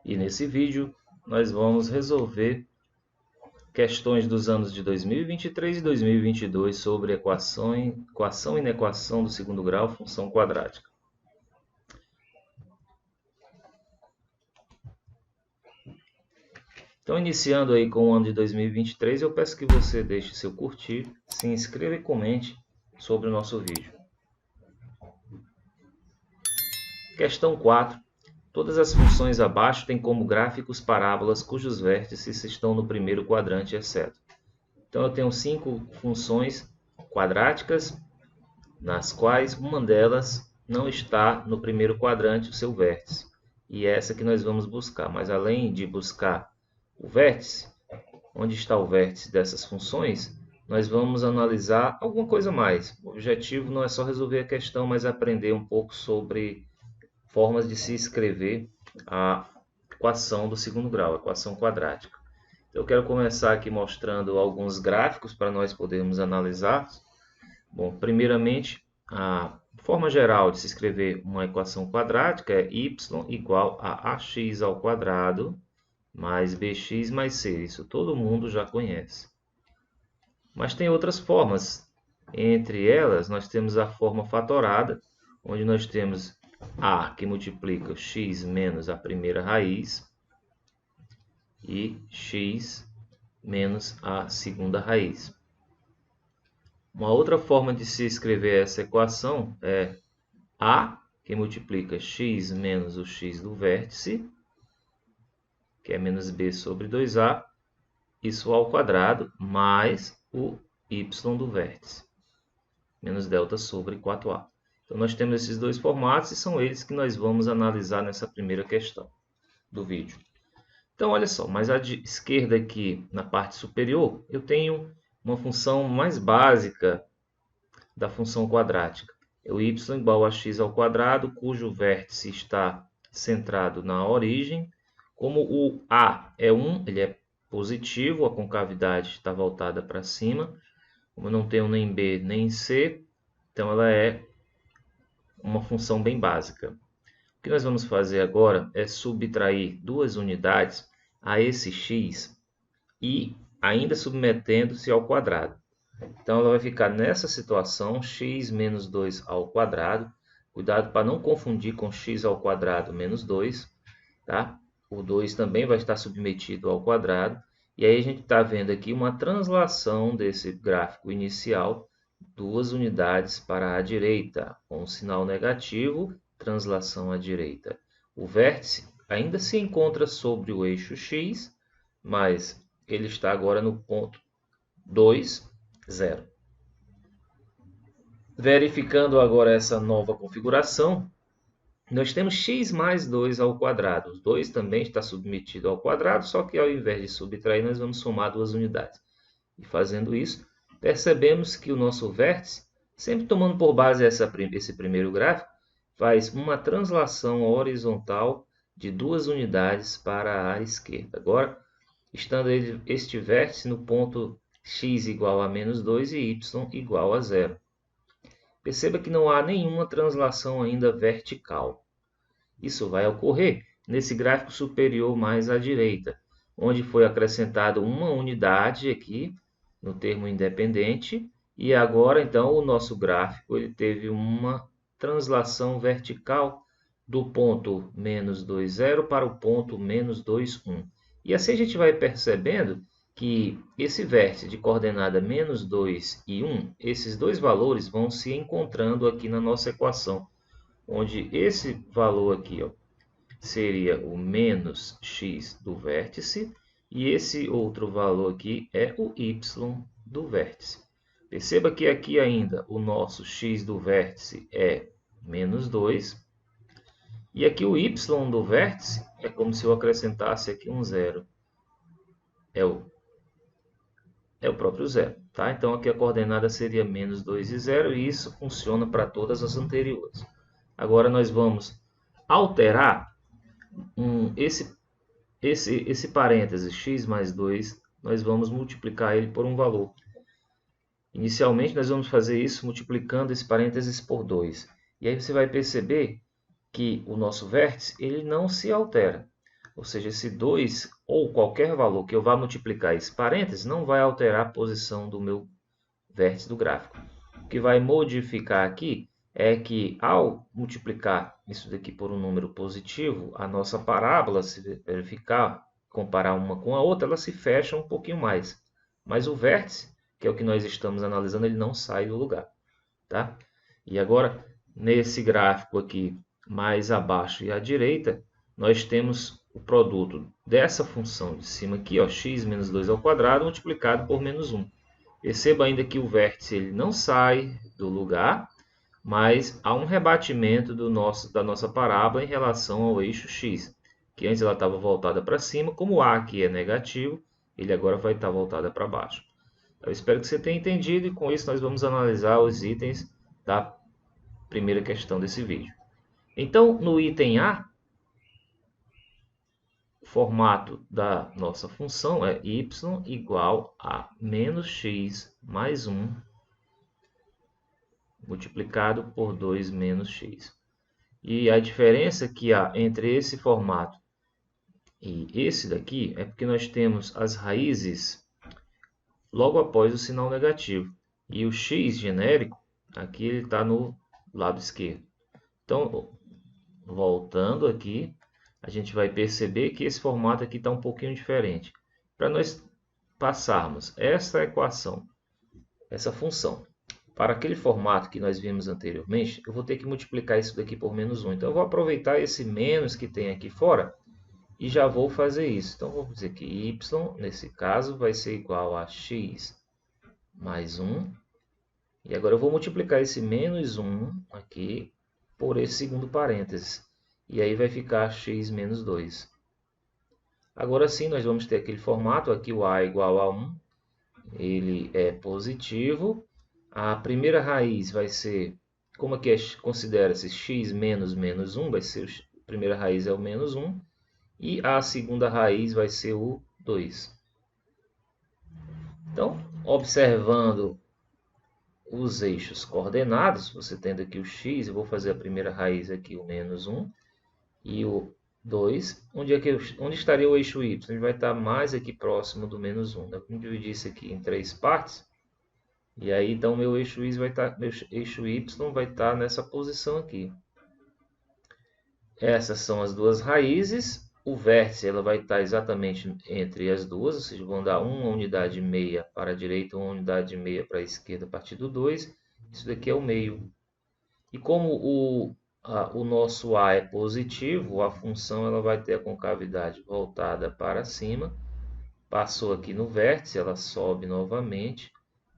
E nesse vídeo nós vamos resolver questões dos anos de 2023 e 2022 sobre equação e inequação do segundo grau, função quadrática. Então, iniciando aí com o ano de 2023, eu peço que você deixe seu curtir, se inscreva e comente sobre o nosso vídeo. Questão 4. Todas as funções abaixo têm como gráficos parábolas cujos vértices estão no primeiro quadrante, exceto. Então, eu tenho 5 funções quadráticas, nas quais uma delas não está no primeiro quadrante, o seu vértice. E é essa que nós vamos buscar. Mas além de buscar o vértice, onde está o vértice dessas funções, nós vamos analisar alguma coisa a mais. O objetivo não é só resolver a questão, mas aprender um pouco sobre formas de se escrever a equação do segundo grau, a equação quadrática. Eu quero começar aqui mostrando alguns gráficos para nós podermos analisar. Bom, primeiramente, a forma geral de se escrever uma equação quadrática é y igual a ax ao quadrado mais bx mais c. Isso todo mundo já conhece. Mas tem outras formas. Entre elas, nós temos a forma fatorada, onde nós temos a que multiplica x menos a primeira raiz e x menos a segunda raiz. Uma outra forma de se escrever essa equação é a que multiplica x menos o x do vértice, que é menos b sobre 2a, isso ao quadrado, mais o y do vértice, menos delta sobre 4a. Então, nós temos esses dois formatos e são eles que nós vamos analisar nessa primeira questão do vídeo. Então, olha só, mais à esquerda aqui, na parte superior, eu tenho uma função mais básica da função quadrática. É o y igual a x ao quadrado, cujo vértice está centrado na origem. Como o a é 1, ele é positivo, a concavidade está voltada para cima. Como eu não tenho nem b nem c, então ela é uma função bem básica. O que nós vamos fazer agora é subtrair duas unidades a esse x e ainda submetendo-se ao quadrado. Então ela vai ficar nessa situação, x menos 2 ao quadrado. Cuidado para não confundir com x ao quadrado menos 2. Tá? O 2 também vai estar submetido ao quadrado. E aí a gente está vendo aqui uma translação desse gráfico inicial, duas unidades para a direita, com um sinal negativo, translação à direita. O vértice ainda se encontra sobre o eixo x, mas ele está agora no ponto 2, 0. Verificando agora essa nova configuração, nós temos x mais 2 ao quadrado. O 2 também está submetido ao quadrado, só que ao invés de subtrair, nós vamos somar duas unidades. E fazendo isso, percebemos que o nosso vértice, sempre tomando por base esse primeiro gráfico, faz uma translação horizontal de duas unidades para a esquerda. Agora, estando este vértice no ponto x igual a menos 2 e y igual a 0. Perceba que não há nenhuma translação ainda vertical. Isso vai ocorrer nesse gráfico superior mais à direita, onde foi acrescentada uma unidade aqui no termo independente, e agora então o nosso gráfico ele teve uma translação vertical do ponto menos 2, 0 para o ponto menos 2, 1. E assim a gente vai percebendo que esse vértice de coordenada menos 2 e 1, esses dois valores vão se encontrando aqui na nossa equação, onde esse valor aqui, ó, seria o menos x do vértice, e esse outro valor aqui é o y do vértice. Perceba que aqui ainda o nosso x do vértice é menos 2, e aqui o y do vértice é como se eu acrescentasse aqui um zero. É o próprio zero. Tá? Então aqui a coordenada seria menos 2 e 0, e isso funciona para todas as anteriores. Agora nós vamos alterar esse parêntese x mais 2, nós vamos multiplicar ele por um valor. Inicialmente nós vamos fazer isso multiplicando esse parênteses por 2. E aí você vai perceber que o nosso vértice ele não se altera. Ou seja, esse 2 ou qualquer valor que eu vá multiplicar esse parênteses não vai alterar a posição do meu vértice do gráfico. O que vai modificar aqui é que ao multiplicar isso daqui por um número positivo, a nossa parábola, se verificar, comparar uma com a outra, ela se fecha um pouquinho mais. Mas o vértice, que é o que nós estamos analisando, ele não sai do lugar. Tá? E agora, nesse gráfico aqui, mais abaixo e à direita, nós temos o produto dessa função de cima aqui, ó, x menos 2 ao quadrado, multiplicado por menos 1. Perceba ainda que o vértice ele não sai do lugar, mas há um rebatimento da nossa parábola em relação ao eixo x, que antes ela estava voltada para cima, como o A aqui é negativo, ele agora vai estar voltada para baixo. Eu espero que você tenha entendido e com isso nós vamos analisar os itens da primeira questão desse vídeo. Então, no item A, o formato da nossa função é y igual a menos x mais 1 multiplicado por 2 menos x. E a diferença que há entre esse formato e esse daqui é porque nós temos as raízes logo após o sinal negativo. E o x genérico, aqui ele está no lado esquerdo. Então, voltando aqui, a gente vai perceber que esse formato aqui está um pouquinho diferente. Para nós passarmos essa equação, essa função, para aquele formato que nós vimos anteriormente, eu vou ter que multiplicar isso daqui por menos 1. Então, eu vou aproveitar esse menos que tem aqui fora e já vou fazer isso. Então, vou dizer que y, nesse caso, vai ser igual a x mais 1. E agora eu vou multiplicar esse menos 1 aqui por esse segundo parênteses. E aí vai ficar x menos 2. Agora sim, nós vamos ter aquele formato. Aqui o a igual a 1. Ele é positivo. A primeira raiz vai ser, como aqui considera-se x menos menos 1, vai ser a primeira raiz é o menos 1. E a segunda raiz vai ser o 2. Então, observando os eixos coordenados, você tendo aqui o x, eu vou fazer a primeira raiz aqui, o menos 1, e o 2. Onde estaria o eixo y? Ele vai estar mais aqui próximo do menos 1. Eu vou dividir isso aqui em 3 partes. E aí, então, meu eixo y vai estar nessa posição aqui. Essas são as duas raízes. O vértice ela vai estar exatamente entre as duas, ou seja, vão dar uma unidade e meia para a direita, uma unidade e meia para a esquerda a partir do 2. Isso daqui é o meio. E como o nosso A é positivo, a função ela vai ter a concavidade voltada para cima. Passou aqui no vértice, ela sobe novamente.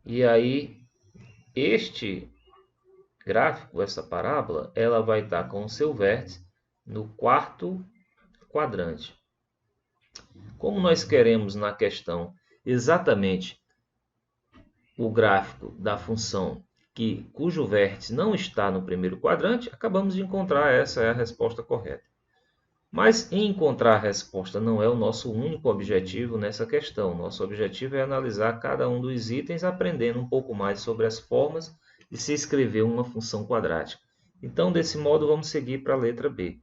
E aí, este gráfico, essa parábola, ela vai estar com o seu vértice no quarto quadrante. Como nós queremos na questão exatamente o gráfico da função cujo vértice não está no primeiro quadrante, acabamos de encontrar essa é a resposta correta. Mas encontrar a resposta não é o nosso único objetivo nessa questão. Nosso objetivo é analisar cada um dos itens, aprendendo um pouco mais sobre as formas de se escrever uma função quadrática. Então, desse modo, vamos seguir para a letra B.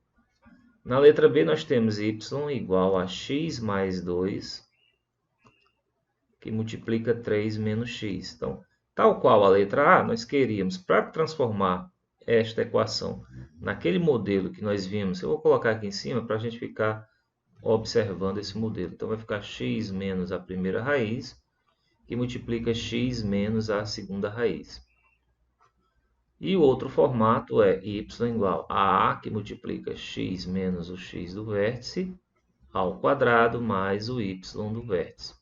Na letra B, nós temos y igual a x mais 2, que multiplica 3 menos x. Então, tal qual a letra A, nós queríamos, para transformar esta equação naquele modelo que nós vimos, eu vou colocar aqui em cima para a gente ficar observando esse modelo. Então, vai ficar x menos a primeira raiz, que multiplica x menos a segunda raiz. E o outro formato é y igual a A, que multiplica x menos o x do vértice, ao quadrado, mais o y do vértice.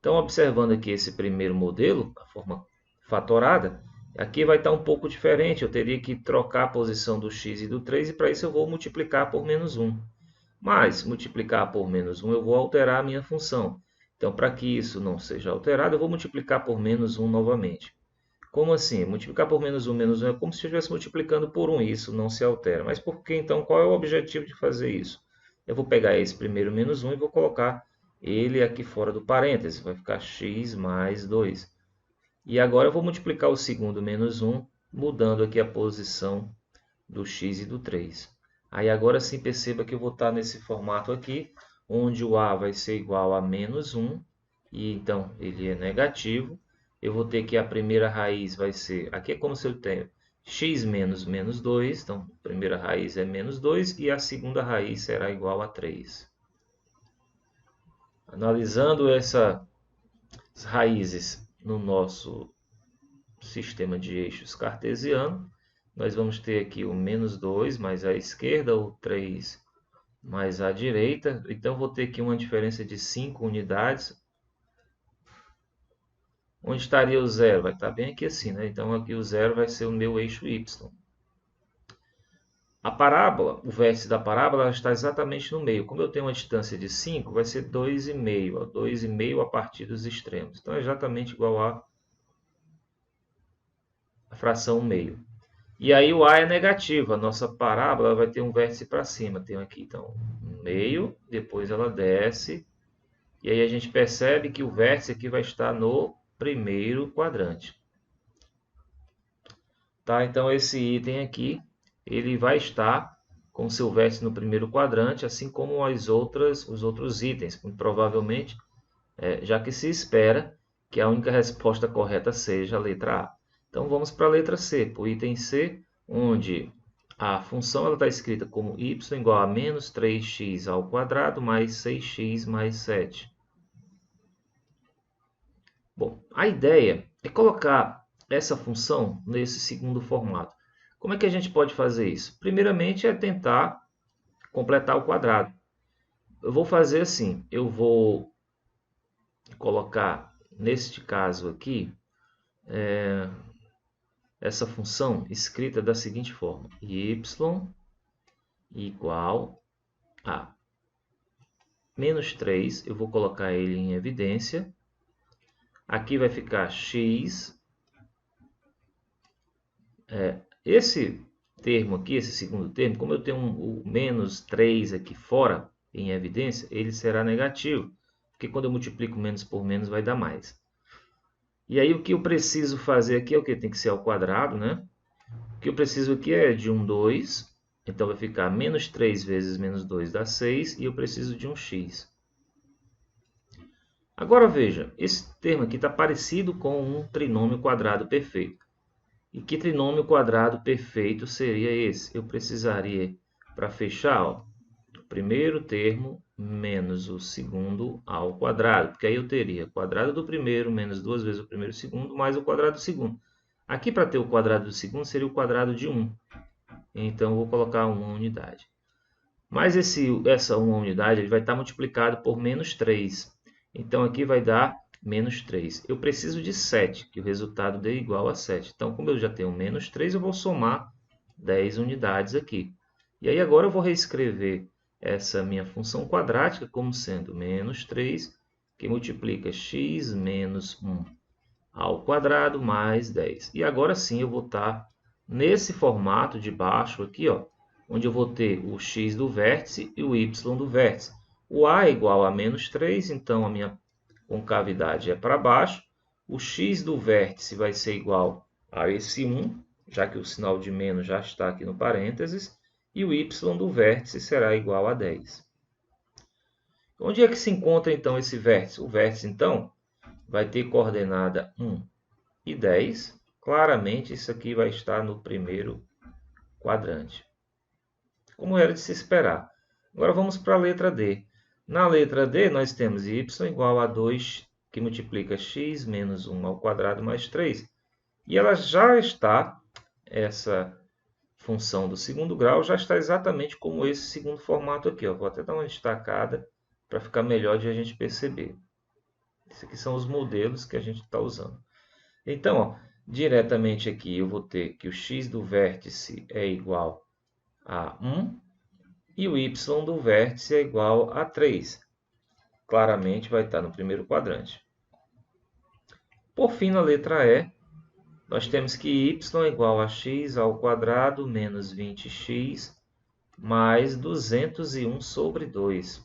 Então, observando aqui esse primeiro modelo, a forma fatorada, aqui vai estar um pouco diferente. Eu teria que trocar a posição do x e do 3, e para isso eu vou multiplicar por menos 1. Mas, multiplicar por menos 1, eu vou alterar a minha função. Então, para que isso não seja alterado, eu vou multiplicar por menos 1 novamente. Como assim? Multiplicar por menos 1 é como se eu estivesse multiplicando por 1, e isso não se altera. Mas por que, então, qual é o objetivo de fazer isso? Eu vou pegar esse primeiro menos 1 e vou colocar ele aqui fora do parênteses. Vai ficar x mais 2. E agora eu vou multiplicar o segundo menos 1, mudando aqui a posição do x e do 3. Aí agora sim perceba que eu vou estar nesse formato aqui, onde o A vai ser igual a menos 1, e então ele é negativo. Eu vou ter que a primeira raiz vai ser, aqui é como se eu tenho x menos menos 2, então a primeira raiz é menos 2 e a segunda raiz será igual a 3. Analisando essas raízes no nosso sistema de eixos cartesiano, nós vamos ter aqui o menos 2 mais à esquerda, o 3 mais à direita. Então, vou ter aqui uma diferença de 5 unidades. Onde estaria o zero? Vai estar bem aqui assim, né? Então, aqui o zero vai ser o meu eixo y. A parábola, o vértice da parábola está exatamente no meio. Como eu tenho uma distância de 5, vai ser 2,5. 2,5 a partir dos extremos. Então, é exatamente igual a fração meio. E aí o A é negativo. A nossa parábola vai ter um vértice para cima. Tem aqui, então, meio. Depois ela desce. E aí a gente percebe que o vértice aqui vai estar no primeiro quadrante. Tá? Então, esse item aqui, ele vai estar com o seu vértice no primeiro quadrante, assim como os outros itens. Provavelmente, já que se espera que a única resposta correta seja a letra A. Então, vamos para a letra C, para o item C, onde a função está escrita como y igual a menos 3x ao quadrado mais 6x mais 7. Bom, a ideia é colocar essa função nesse segundo formato. Como é que a gente pode fazer isso? Primeiramente é tentar completar o quadrado. Eu vou fazer assim, eu vou colocar, neste caso aqui, essa função escrita da seguinte forma: y igual a menos 3, eu vou colocar ele em evidência. Aqui vai ficar x. Esse termo aqui, esse segundo termo, como eu tenho o menos 3 aqui fora, em evidência, ele será negativo. Porque quando eu multiplico menos por menos, vai dar mais. E aí o que eu preciso fazer aqui é o que? Tem que ser ao quadrado, né? O que eu preciso aqui é de um 2. Então vai ficar menos 3 vezes menos 2 dá 6. E eu preciso de um x. Agora veja, esse termo aqui está parecido com um trinômio quadrado perfeito. E que trinômio quadrado perfeito seria esse? Eu precisaria, para fechar, ó, o primeiro termo menos o segundo ao quadrado. Porque aí eu teria o quadrado do primeiro menos 2 vezes o primeiro e o segundo, mais o quadrado do segundo. Aqui, para ter o quadrado do segundo, seria o quadrado de 1. Então, eu vou colocar 1 unidade. Mas essa 1 unidade ele vai estar multiplicado por menos 3. Então, aqui vai dar menos 3. Eu preciso de 7, que o resultado dê igual a 7. Então, como eu já tenho menos 3, eu vou somar 10 unidades aqui. E aí agora eu vou reescrever essa minha função quadrática como sendo menos 3, que multiplica x menos 1 ao quadrado mais 10. E agora sim eu vou estar nesse formato de baixo aqui, ó, onde eu vou ter o x do vértice e o y do vértice. O A é igual a menos 3, então a minha concavidade é para baixo. O x do vértice vai ser igual a esse 1, já que o sinal de menos já está aqui no parênteses. E o y do vértice será igual a 10. Onde é que se encontra, então, esse vértice? O vértice, então, vai ter coordenada 1 e 10. Claramente, isso aqui vai estar no primeiro quadrante, como era de se esperar. Agora vamos para a letra D. Na letra D, nós temos y igual a 2, que multiplica x menos 1 ao quadrado mais 3. E ela já está, essa função do segundo grau, já está exatamente como esse segundo formato aqui. Ó. Vou até dar uma destacada para ficar melhor de a gente perceber. Esses aqui são os modelos que a gente está usando. Então, ó, diretamente aqui eu vou ter que o x do vértice é igual a 1 e o y do vértice é igual a 3. Claramente vai estar no primeiro quadrante. Por fim, na letra E, nós temos que y é igual a x ao quadrado menos 20x mais 201 sobre 2.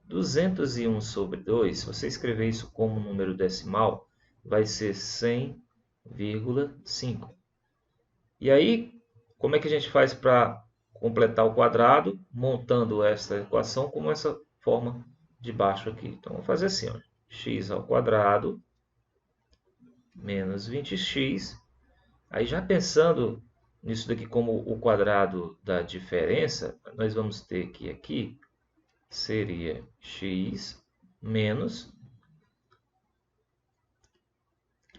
201 sobre 2, se você escrever isso como número decimal, vai ser 100,5. E aí, como é que a gente faz para completar o quadrado, montando essa equação como essa forma de baixo aqui. Então, vamos fazer assim, ó, x ao quadrado menos 20x. Aí, já pensando nisso daqui como o quadrado da diferença, nós vamos ter que aqui seria x menos,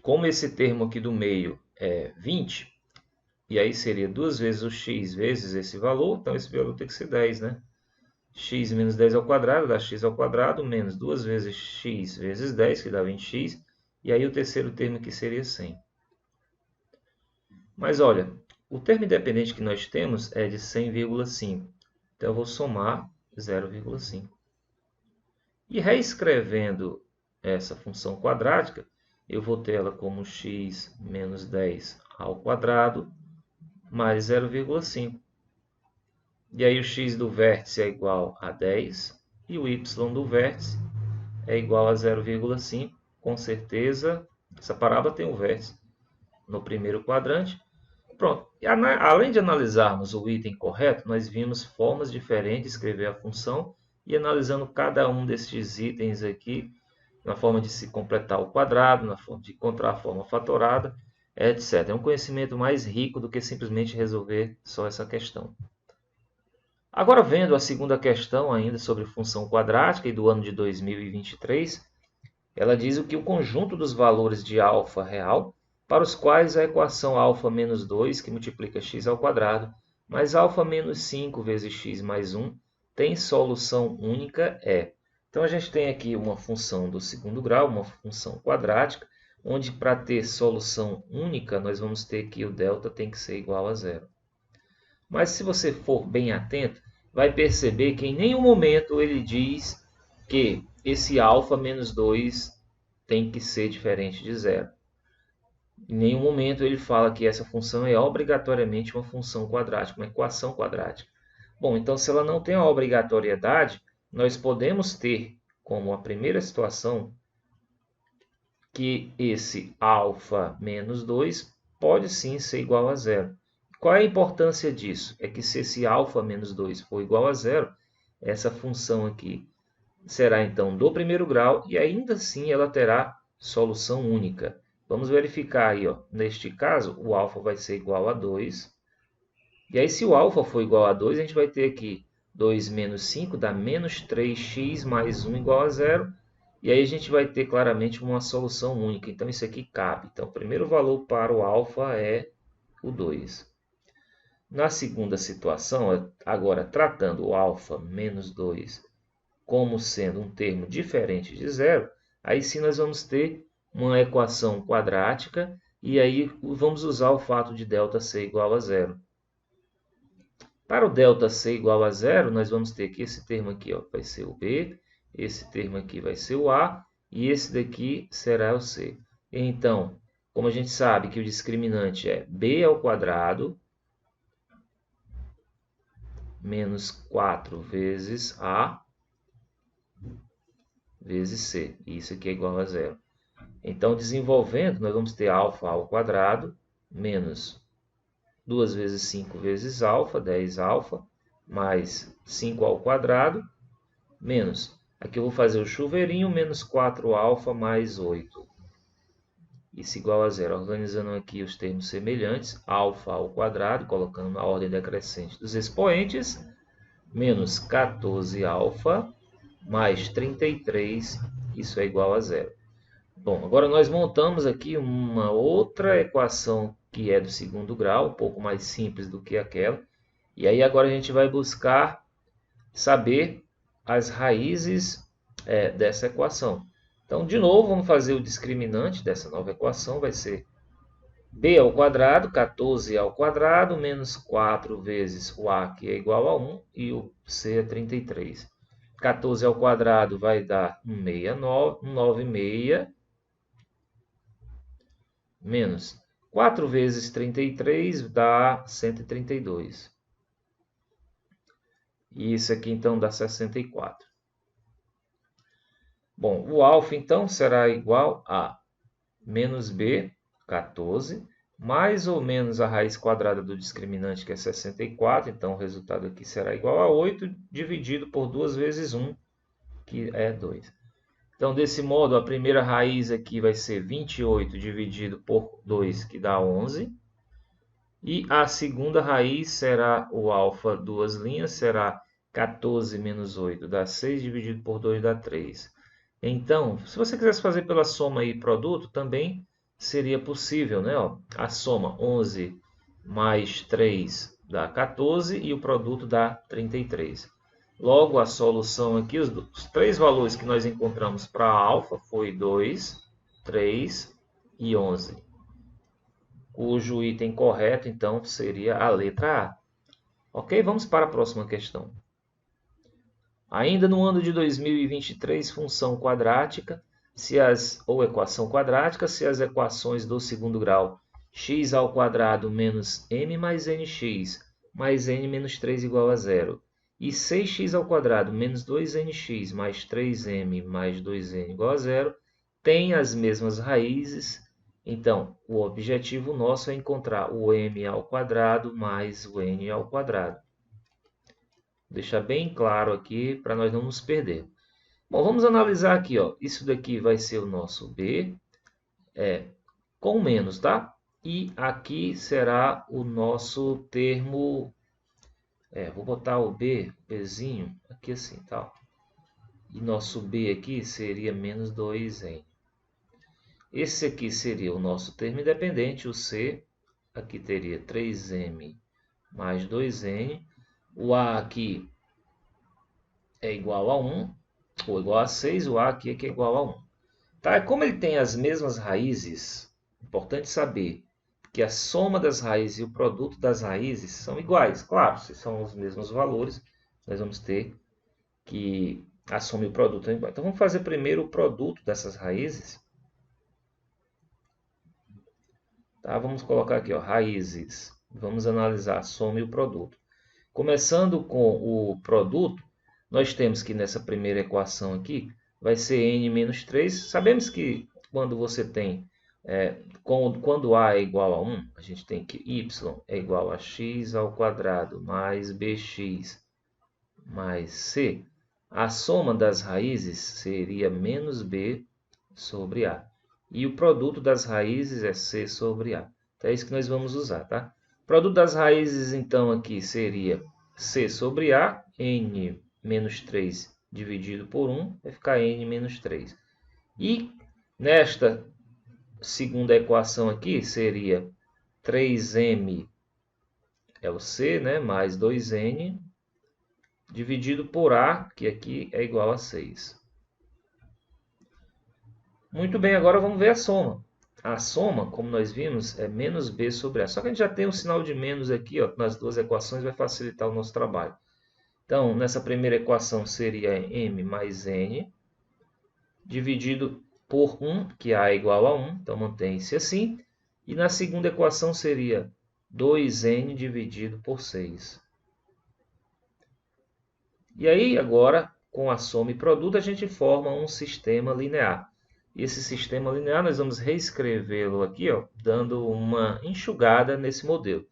como esse termo aqui do meio é 20, e aí seria 2 vezes o x vezes esse valor, então esse valor tem que ser 10, né? X menos 10 ao quadrado dá x ao quadrado, menos 2 vezes x vezes 10, que dá 20x, e aí o terceiro termo aqui seria 100. Mas olha, o termo independente que nós temos é de 100,5. Então eu vou somar 0,5. E reescrevendo essa função quadrática, eu vou ter ela como x menos 10 ao quadrado mais 0,5. E aí o x do vértice é igual a 10 e o y do vértice é igual a 0,5. Com certeza, essa parábola tem um vértice no primeiro quadrante. Pronto. E além de analisarmos o item correto, nós vimos formas diferentes de escrever a função e analisando cada um desses itens aqui, na forma de se completar o quadrado, na forma de encontrar a forma fatorada, etc. É um conhecimento mais rico do que simplesmente resolver só essa questão. Agora, vendo a segunda questão ainda sobre função quadrática e do ano de 2023, ela diz que o conjunto dos valores de α real para os quais a equação α menos 2, que multiplica x ao quadrado, mais α menos 5 vezes x mais 1, tem solução única é. Então, a gente tem aqui uma função do segundo grau, uma função quadrática, onde para ter solução única, nós vamos ter que o delta tem que ser igual a zero. Mas se você for bem atento, vai perceber que em nenhum momento ele diz que esse α menos 2 tem que ser diferente de zero. Em nenhum momento ele fala que essa função é obrigatoriamente uma função quadrática, uma equação quadrática. Bom, então se ela não tem a obrigatoriedade, nós podemos ter como a primeira situação que esse α menos 2 pode sim ser igual a zero. Qual é a importância disso? É que se esse α menos 2 for igual a zero, essa função aqui será então do primeiro grau e ainda assim ela terá solução única. Vamos verificar aí, ó. Neste caso, o α vai ser igual a 2. E aí, se o α for igual a 2, a gente vai ter aqui 2 menos 5 dá menos 3x mais 1 igual a zero. E aí a gente vai ter claramente uma solução única. Então, isso aqui cabe. Então, o primeiro valor para o α é o 2. Na segunda situação, agora tratando o α menos 2 como sendo um termo diferente de zero, aí sim nós vamos ter uma equação quadrática e aí vamos usar o fato de delta ser igual a zero. Para o delta ser igual a zero, nós vamos ter que esse termo aqui ó, vai ser o b, esse termo aqui vai ser o a e esse daqui será o c. Então, como a gente sabe que o discriminante é b ao quadrado menos 4 vezes a vezes c. Isso aqui é igual a zero. Então, desenvolvendo, nós vamos ter α ao quadrado menos 2 vezes 5 vezes α, 10α, mais 5 ao quadrado, menos, aqui eu vou fazer o chuveirinho, menos 4α mais 8. Isso igual a zero. Organizando aqui os termos semelhantes, α ao quadrado, colocando na ordem decrescente dos expoentes, menos 14α mais 33, isso é igual a zero. Bom, agora nós montamos aqui uma outra equação que é do segundo grau, um pouco mais simples do que aquela. E aí agora a gente vai buscar saber as raízes dessa equação. Então, de novo, vamos fazer o discriminante dessa nova equação. Vai ser b ao quadrado, 14 ao quadrado, menos 4 vezes o a, que é igual a 1, e o c é 33. 14 ao quadrado vai dar 196, menos 4 vezes 33 dá 132. E isso aqui então dá 64. Bom, o alfa então será igual a menos b, 14, mais ou menos a raiz quadrada do discriminante, que é 64. Então, o resultado aqui será igual a 8 dividido por 2 vezes 1, que é 2. Então, desse modo, a primeira raiz aqui vai ser 28 dividido por 2, que dá 11. E a segunda raiz será o alfa, duas linhas, será 14 menos 8, dá 6, dividido por 2, dá 3. Então, se você quisesse fazer pela soma e produto, também seria possível, né? Ó, a soma 11 mais 3 dá 14 e o produto dá 33. Logo, a solução aqui, os três valores que nós encontramos para alfa foi 2, 3 e 11. Cujo item correto, então, seria a letra A. Ok? Vamos para a próxima questão. Ainda no ano de 2023, função quadrática, ou equação quadrática, se as equações do segundo grau x ao quadrado menos m mais nx mais n menos 3 igual a zero e 6x ao quadrado menos 2nx mais 3m mais 2n igual a zero têm as mesmas raízes. Então, o objetivo nosso é encontrar o m ao quadrado mais o n ao quadrado. Deixar bem claro aqui para nós não nos perder. Bom, vamos analisar aqui, ó. Isso daqui vai ser o nosso b, com menos, tá? E aqui será o nosso termo, vou botar o bzinho aqui assim, tá? E nosso b aqui seria menos 2n. Esse aqui seria o nosso termo independente, o c, aqui teria 3m mais 2n. O a aqui é igual a 1, ou igual a 6, o a aqui é que é igual a 1. Tá? Como ele tem as mesmas raízes, importante saber que a soma das raízes e o produto das raízes são iguais. Claro, se são os mesmos valores, nós vamos ter que a soma e o produto são iguais. Então, vamos fazer primeiro o produto dessas raízes. Tá? Vamos colocar aqui, ó, raízes. Vamos analisar a soma e o produto. Começando com o produto, nós temos que nessa primeira equação aqui, vai ser n menos 3. Sabemos que quando você tem, quando a é igual a 1, a gente tem que y é igual a x ao quadrado mais bx mais c. A soma das raízes seria menos b sobre a. E o produto das raízes é c sobre a. Então, é isso que nós vamos usar, tá? O produto das raízes, então, aqui seria c sobre a, n menos 3 dividido por 1, vai ficar n menos 3. E nesta segunda equação aqui, seria 3m é o c, né, mais 2n, dividido por a, que aqui é igual a 6. Muito bem, agora vamos ver a soma. A soma, como nós vimos, é menos b sobre a. Só que a gente já tem um sinal de menos aqui, ó, nas duas equações, vai facilitar o nosso trabalho. Então, nessa primeira equação seria m mais n, dividido por 1, que a é igual a 1, então mantém-se assim. E na segunda equação seria 2n dividido por 6. E aí, agora, com a soma e produto, a gente forma um sistema linear. E esse sistema linear, nós vamos reescrevê-lo aqui, ó, dando uma enxugada nesse modelo.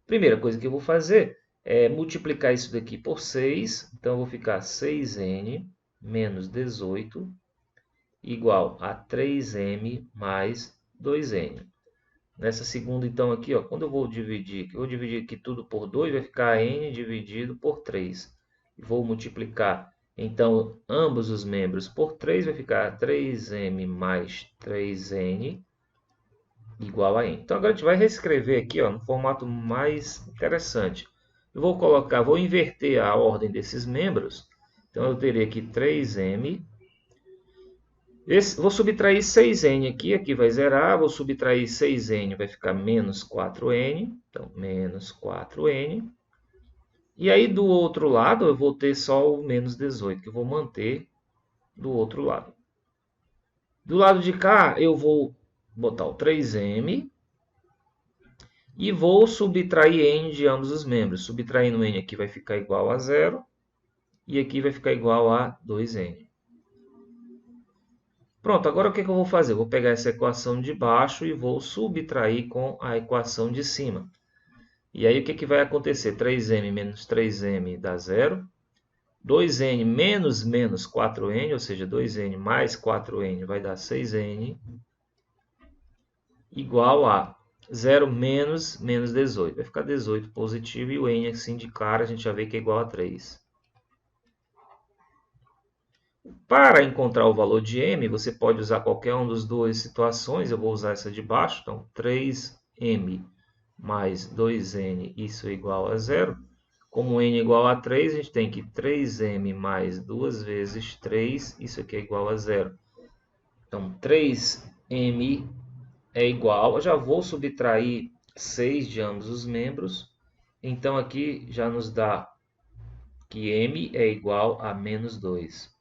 Primeira coisa que eu vou fazer é multiplicar isso daqui por 6. Então, eu vou ficar 6n menos 18 igual a 3m mais 2n. Nessa segunda, então, aqui, ó, quando eu vou dividir aqui tudo por 2, vai ficar n dividido por 3. Vou multiplicar, então, ambos os membros por 3, vai ficar 3m mais 3n igual a n. Então, agora a gente vai reescrever aqui, ó, no formato mais interessante. Eu vou inverter a ordem desses membros. Então, eu terei aqui 3m. Vou subtrair 6n aqui vai zerar. Vou subtrair 6n, vai ficar menos 4n. Então, menos 4n. E aí, do outro lado, eu vou ter só o menos 18, que eu vou manter do outro lado. Do lado de cá, eu vou botar o 3m e vou subtrair n de ambos os membros. Subtraindo n aqui vai ficar igual a 0 e aqui vai ficar igual a 2n. Pronto, agora o que eu vou fazer? Eu vou pegar essa equação de baixo e vou subtrair com a equação de cima. E aí o que vai acontecer? 3m menos 3m dá zero. 2n menos menos 4n, ou seja, 2n mais 4n vai dar 6n, igual a 0 menos menos 18. Vai ficar 18 positivo e o n assim de cara a gente já vê que é igual a 3. Para encontrar o valor de m, você pode usar qualquer uma das duas situações. Eu vou usar essa de baixo. Então, 3m mais 2n, isso é igual a 0. Como n é igual a 3, a gente tem que 3m mais 2 vezes 3, isso aqui é igual a 0. Então, 3m é igual, eu já vou subtrair 6 de ambos os membros. Então, aqui já nos dá que m é igual a menos 2.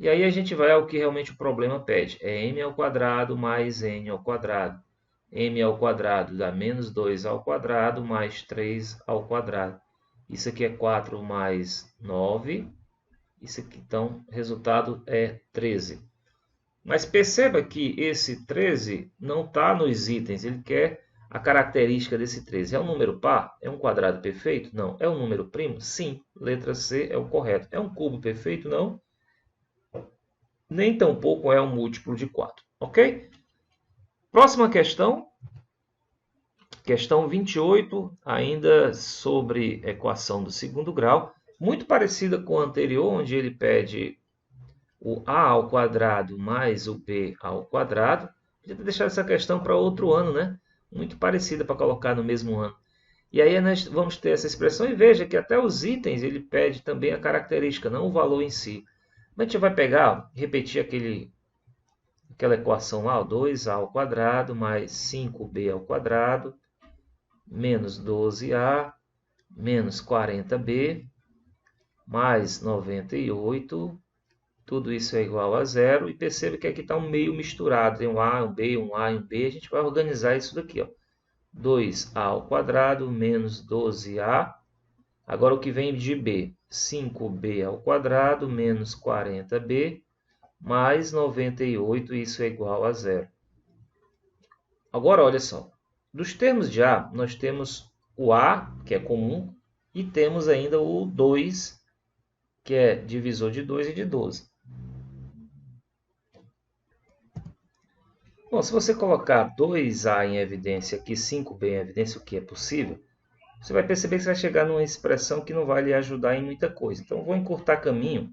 E aí a gente vai ao que realmente o problema pede. É m ao quadrado mais n ao quadrado. M ao quadrado dá menos 2 ao quadrado mais 3 ao quadrado. Isso aqui é 4 mais 9. Isso aqui, então, o resultado é 13. Mas perceba que esse 13 não está nos itens. Ele quer a característica desse 13. É um número par? É um quadrado perfeito? Não. É um número primo? Sim. Letra C é o correto. É um cubo perfeito? Não. Nem tampouco é um múltiplo de 4. Ok? Próxima questão. Questão 28, ainda sobre equação do segundo grau. Muito parecida com a anterior, onde ele pede o a ao quadrado mais o b ao quadrado. Podia ter deixado essa questão para outro ano, né? Muito parecida para colocar no mesmo ano. E aí nós vamos ter essa expressão e veja que até os itens ele pede também a característica, não o valor em si. A gente vai pegar, repetir aquela equação lá, 2a ao quadrado mais 5b ao quadrado, menos 12a, menos 40b, mais 98, tudo isso é igual a zero. E perceba que aqui está um meio misturado, tem um a, um b, um a e um b. A gente vai organizar isso daqui, ó. 2a ao quadrado menos 12a. Agora o que vem de b? 5b ao quadrado menos 40b mais 98, isso é igual a zero. Agora, olha só. Dos termos de a, nós temos o a, que é comum, e temos ainda o 2, que é divisor de 2 e de 12. Bom, se você colocar 2a em evidência aqui, 5b em evidência, o que é possível, você vai perceber que você vai chegar numa expressão que não vai lhe ajudar em muita coisa. Então, eu vou encurtar caminho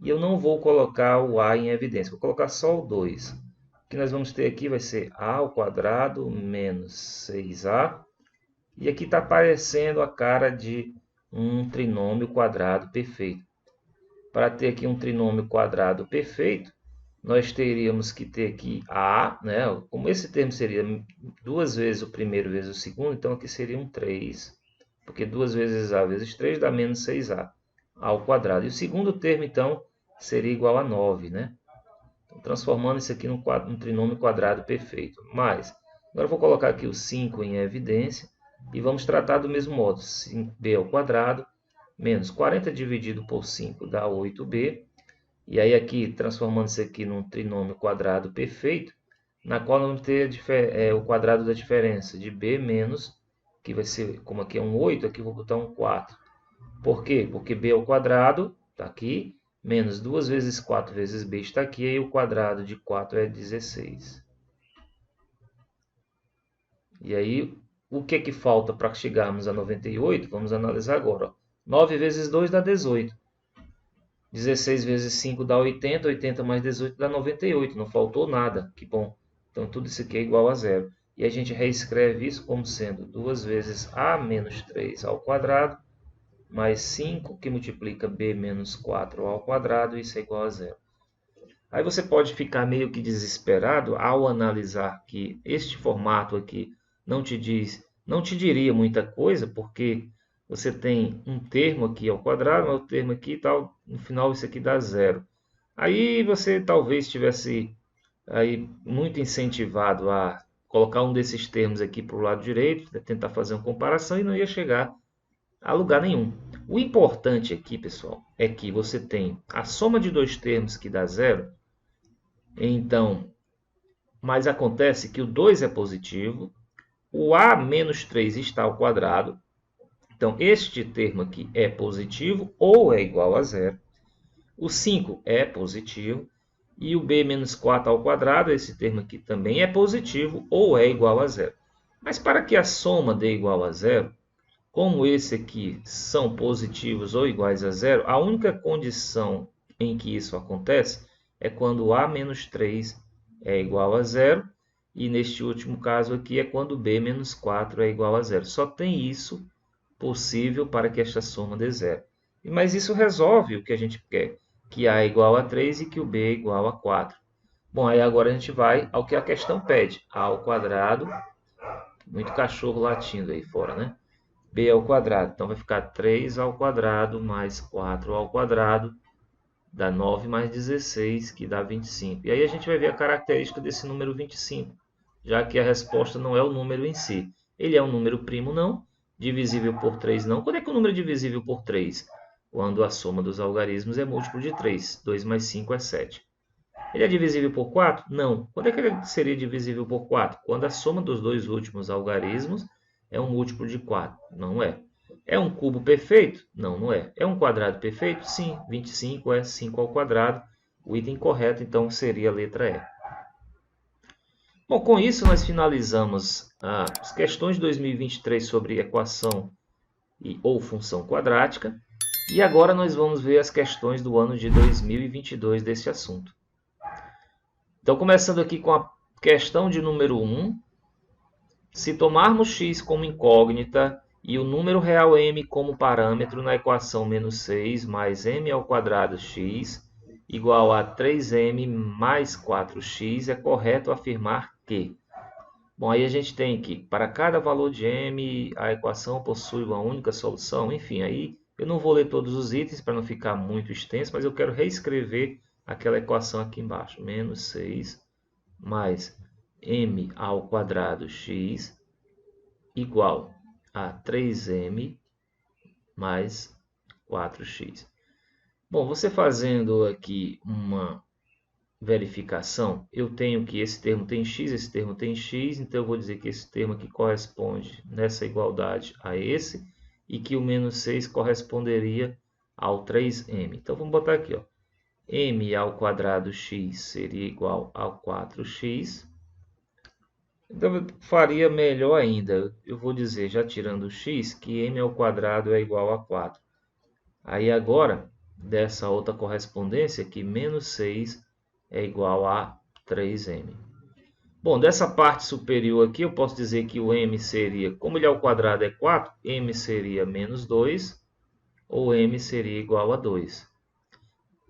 e eu não vou colocar o a em evidência, vou colocar só o 2. O que nós vamos ter aqui vai ser a ao quadrado menos 6a. E aqui está aparecendo a cara de um trinômio quadrado perfeito. Para ter aqui um trinômio quadrado perfeito, nós teríamos que ter aqui a, né? Como esse termo seria 2 vezes o primeiro vezes o segundo, então aqui seria um 3, porque 2 vezes a vezes 3 dá menos 6a ao quadrado. E o segundo termo, então, seria igual a 9, né? Então, transformando isso aqui num trinômio quadrado perfeito. Mas, agora eu vou colocar aqui o 5 em evidência e vamos tratar do mesmo modo. 5b ao quadrado menos 40 dividido por 5 dá 8b. E aí aqui, transformando isso aqui num trinômio quadrado perfeito, na qual nós vamos ter o quadrado da diferença de b menos, que vai ser, como aqui é um 8, aqui eu vou botar um 4. Por quê? Porque b ao quadrado está aqui, menos 2 vezes 4 vezes b está aqui, e o quadrado de 4 é 16. E aí, o que que falta para chegarmos a 98? Vamos analisar agora. 9 vezes 2 dá 18. 16 vezes 5 dá 80. 80 mais 18 dá 98. Não faltou nada. Que bom. Então, tudo isso aqui é igual a zero. E a gente reescreve isso como sendo 2 vezes a menos 3 ao quadrado, mais 5, que multiplica b menos 4 ao quadrado, isso é igual a zero. Aí você pode ficar meio que desesperado ao analisar que este formato aqui não te diria muita coisa, porque você tem um termo aqui ao quadrado, outro termo aqui e tal, no final isso aqui dá zero. Aí você talvez estivesse aí muito incentivado a colocar um desses termos aqui para o lado direito, tentar fazer uma comparação e não ia chegar a lugar nenhum. O importante aqui, pessoal, é que você tem a soma de dois termos que dá zero. Então, mas acontece que o 2 é positivo, o a menos 3 está ao quadrado. Então, este termo aqui é positivo ou é igual a zero. O 5 é positivo. E o b menos 4 ao quadrado, esse termo aqui também é positivo ou é igual a zero. Mas para que a soma dê igual a zero, como esse aqui são positivos ou iguais a zero, a única condição em que isso acontece é quando a menos 3 é igual a zero. E neste último caso aqui é quando b menos 4 é igual a zero. Só tem isso possível para que esta soma dê zero. Mas isso resolve o que a gente quer, que a é igual a 3 e que o b é igual a 4. Bom, aí agora a gente vai ao que a questão pede. A ao quadrado, muito cachorro latindo aí fora, né? B ao quadrado, então vai ficar 3 ao quadrado mais 4 ao quadrado, dá 9 mais 16, que dá 25. E aí a gente vai ver a característica desse número 25, já que a resposta não é o número em si. Ele é um número primo não, divisível por 3 não. Quando é que o número é divisível por 3? Quando a soma dos algarismos é múltiplo de 3. 2 mais 5 é 7. Ele é divisível por 4? Não. Quando é que ele seria divisível por 4? Quando a soma dos dois últimos algarismos é um múltiplo de 4. Não é. É um cubo perfeito? Não, não é. É um quadrado perfeito? Sim. 25 é 5 ao quadrado. O item correto, então, seria a letra E. Bom, com isso nós finalizamos as questões de 2023 sobre equação ou função quadrática. E agora nós vamos ver as questões do ano de 2022 desse assunto. Então, começando aqui com a questão de número 1. Se tomarmos x como incógnita e o número real m como parâmetro na equação menos 6 mais m ao quadrado x igual a 3m mais 4x, é correto afirmar que... Bom, aí a gente tem que, para cada valor de m, a equação possui uma única solução. Enfim, aí eu não vou ler todos os itens para não ficar muito extenso, mas eu quero reescrever aquela equação aqui embaixo. Menos 6 mais m ao quadrado x igual a 3m mais 4x. Bom, você fazendo aqui uma verificação, eu tenho que esse termo tem x, esse termo tem x, então eu vou dizer que esse termo aqui corresponde nessa igualdade a esse, e que o menos 6 corresponderia ao 3m. Então vamos botar aqui, ó, m ao quadrado x seria igual a 4x. Então eu faria melhor ainda, eu vou dizer, já tirando o x, que m ao quadrado é igual a 4. Aí agora, dessa outra correspondência, que menos 6 é igual a 3m. Bom, dessa parte superior aqui, eu posso dizer que o m seria, como ele ao quadrado é 4, m seria menos 2, ou m seria igual a 2.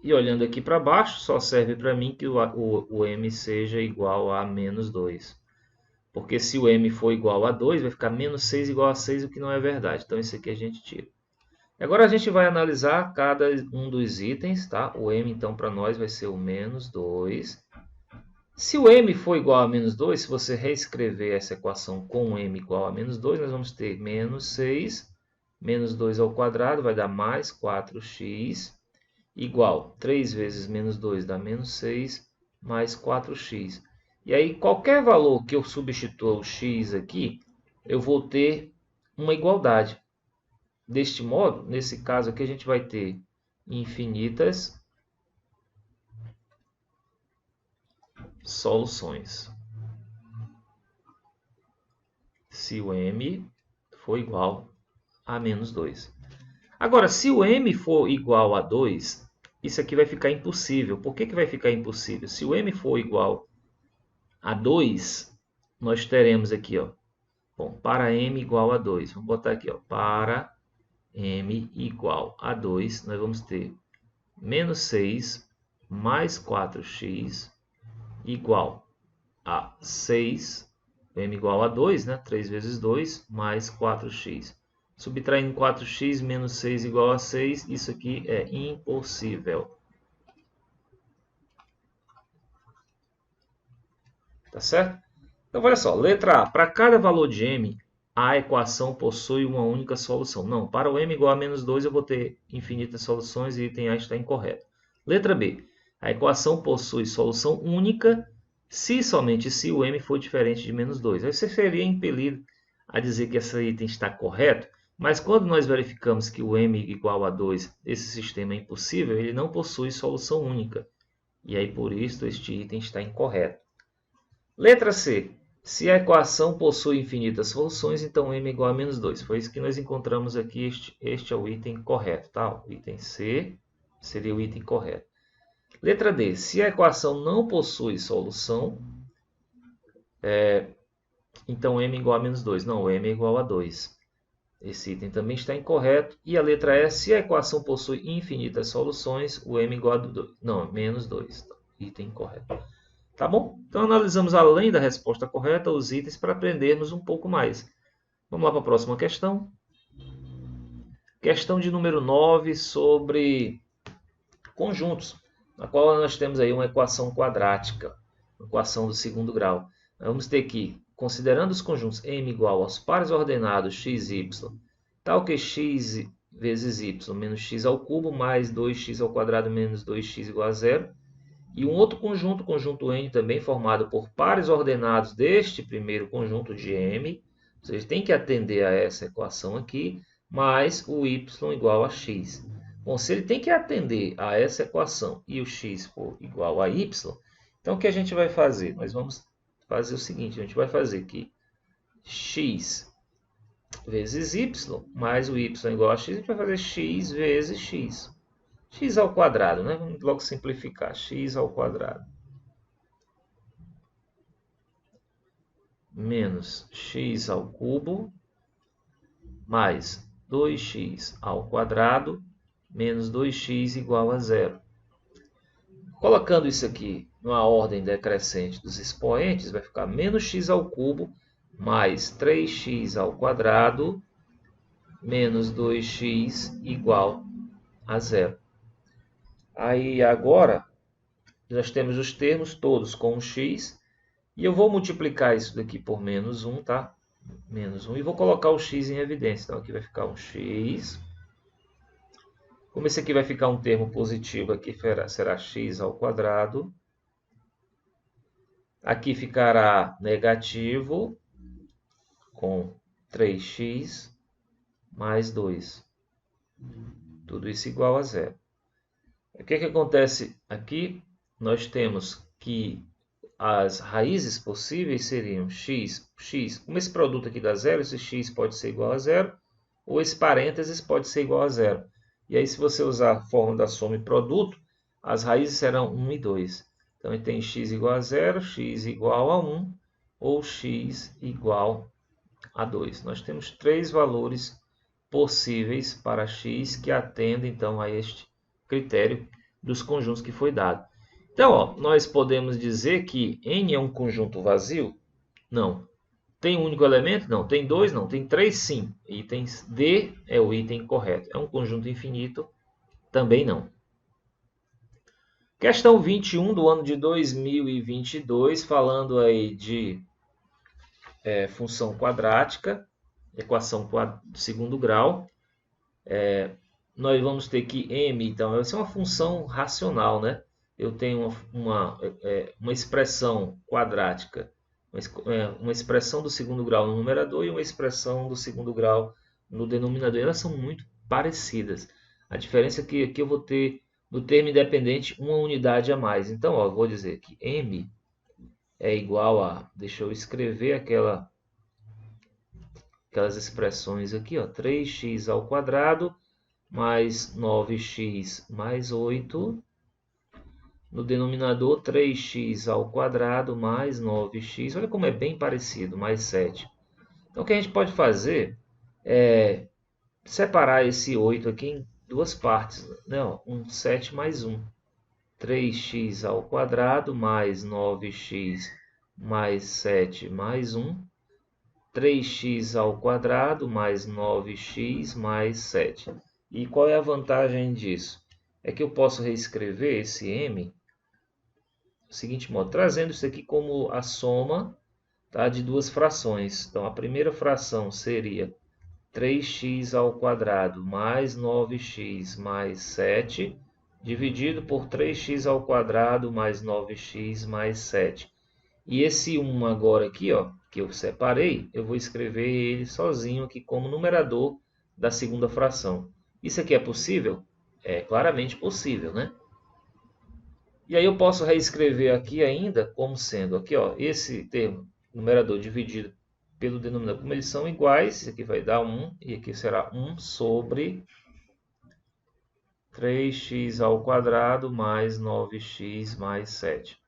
E olhando aqui para baixo, só serve para mim que o m seja igual a menos 2. Porque se o m for igual a 2, vai ficar menos 6 igual a 6, o que não é verdade. Então, isso aqui a gente tira. Agora, a gente vai analisar cada um dos itens. Tá? O m, então, para nós vai ser o menos 2. Se o m for igual a menos 2, se você reescrever essa equação com m igual a menos 2, nós vamos ter menos 6, menos 2 ao quadrado, vai dar mais 4x, igual 3 vezes menos 2 dá menos 6, mais 4x. E aí, qualquer valor que eu substitua o x aqui, eu vou ter uma igualdade. Deste modo, nesse caso aqui, a gente vai ter infinitas soluções. Se o m for igual a menos 2. Agora, se o m for igual a 2, isso aqui vai ficar impossível. Por que vai ficar impossível? Se o m for igual a 2, nós teremos aqui, ó, bom, para m igual a 2. Vamos botar aqui, ó, para m igual a 2, nós vamos ter menos 6 mais 4x igual a 6, m igual a 2, né? 3 vezes 2 mais 4x. Subtraindo 4x menos 6 igual a 6, isso aqui é impossível. Tá certo? Então, olha só, letra A. Para cada valor de m, a equação possui uma única solução. Não, para o m igual a menos 2 eu vou ter infinitas soluções e item A está incorreto. Letra B. A equação possui solução única se somente se o m for diferente de menos 2. Aí você seria impelido a dizer que esse item está correto, mas quando nós verificamos que o m igual a 2, esse sistema é impossível, ele não possui solução única. E aí por isso este item está incorreto. Letra C. Se a equação possui infinitas soluções, então m igual a menos 2. Foi isso que nós encontramos aqui. Este é o item correto. Tá? O item C seria o item correto. Letra D. Se a equação não possui solução, então m igual a menos 2. Não, o m é igual a 2. Esse item também está incorreto. E a letra E. Se a equação possui infinitas soluções, o m igual a 2. Não, menos 2. Item incorreto. Tá bom? Então analisamos além da resposta correta os itens para aprendermos um pouco mais. Vamos lá para a próxima questão. Questão de número 9 sobre conjuntos, na qual nós temos aí uma equação quadrática, uma equação do segundo grau. Vamos ter que, considerando os conjuntos m igual aos pares ordenados x e y, tal que x vezes y menos x ao cubo mais 2x ao quadrado menos 2x igual a 0, e um outro conjunto, conjunto n, também formado por pares ordenados deste primeiro conjunto de m. Vocês têm que atender a essa equação aqui, mais o y igual a x. Bom, se ele tem que atender a essa equação e o x for igual a y, então o que a gente vai fazer? Nós vamos fazer o seguinte, a gente vai fazer que x vezes y mais o y igual a x, a gente vai fazer x vezes x. X ao quadrado, né? Vamos logo simplificar. X ao quadrado menos x ao cubo mais 2x ao quadrado menos 2x igual a 0. Colocando isso aqui numa ordem decrescente dos expoentes, vai ficar menos x ao cubo mais 3x ao quadrado menos 2x igual a 0. Aí agora, nós temos os termos todos com um x, e eu vou multiplicar isso daqui por menos 1, tá? Menos 1, e vou colocar o x em evidência. Então aqui vai ficar um x. Como esse aqui vai ficar um termo positivo, aqui será x ao quadrado. Aqui ficará negativo, com 3x mais 2. Tudo isso igual a 0. O que acontece aqui? Nós temos que as raízes possíveis seriam x. Como esse produto aqui dá 0, esse x pode ser igual a 0, ou esse parênteses pode ser igual a 0. E aí, se você usar a fórmula da soma e produto, as raízes serão 1 e 2. Então, ele tem x igual a 0, x igual a 1, ou x igual a 2. Nós temos 3 valores possíveis para x que atendem, então, a este critério dos conjuntos que foi dado. Então, ó, nós podemos dizer que n é um conjunto vazio? Não. Tem um único elemento? Não. Tem 2? Não. Tem 3? Sim. Item D é o item correto. É um conjunto infinito? Também não. Questão 21 do ano de 2022, falando aí de função quadrática, equação do segundo grau. Nós vamos ter que m, então, vai ser uma função racional, né? Eu tenho uma expressão quadrática, uma expressão do segundo grau no numerador e uma expressão do segundo grau no denominador. Elas são muito parecidas. A diferença é que aqui eu vou ter, no termo independente, uma unidade a mais. Então, ó, eu vou dizer que m é igual a... Deixa eu escrever aquelas expressões aqui, ó, 3x ao quadrado mais 9x mais 8... No denominador, 3x ao quadrado mais 9x. Olha como é bem parecido, mais 7. Então, o que a gente pode fazer é separar esse 8 aqui em duas partes. Né? 7 mais 1. 3x ao quadrado mais 9x mais 7 mais 1. 3x ao quadrado mais 9x mais 7. E qual é a vantagem disso? É que eu posso reescrever esse m do seguinte modo, trazendo isso aqui como a soma tá? De duas frações. Então, a primeira fração seria 3x ao quadrado mais 9x mais 7, dividido por 3x ao quadrado mais 9x mais 7. E esse 1 agora aqui, ó, que eu separei, eu vou escrever ele sozinho aqui como numerador da segunda fração. Isso aqui é possível? É claramente possível, né? E aí eu posso reescrever aqui ainda como sendo aqui, ó, esse termo numerador dividido pelo denominador, como eles são iguais, isso aqui vai dar 1 e aqui será 1 sobre 3x ao quadrado mais 9x mais 7.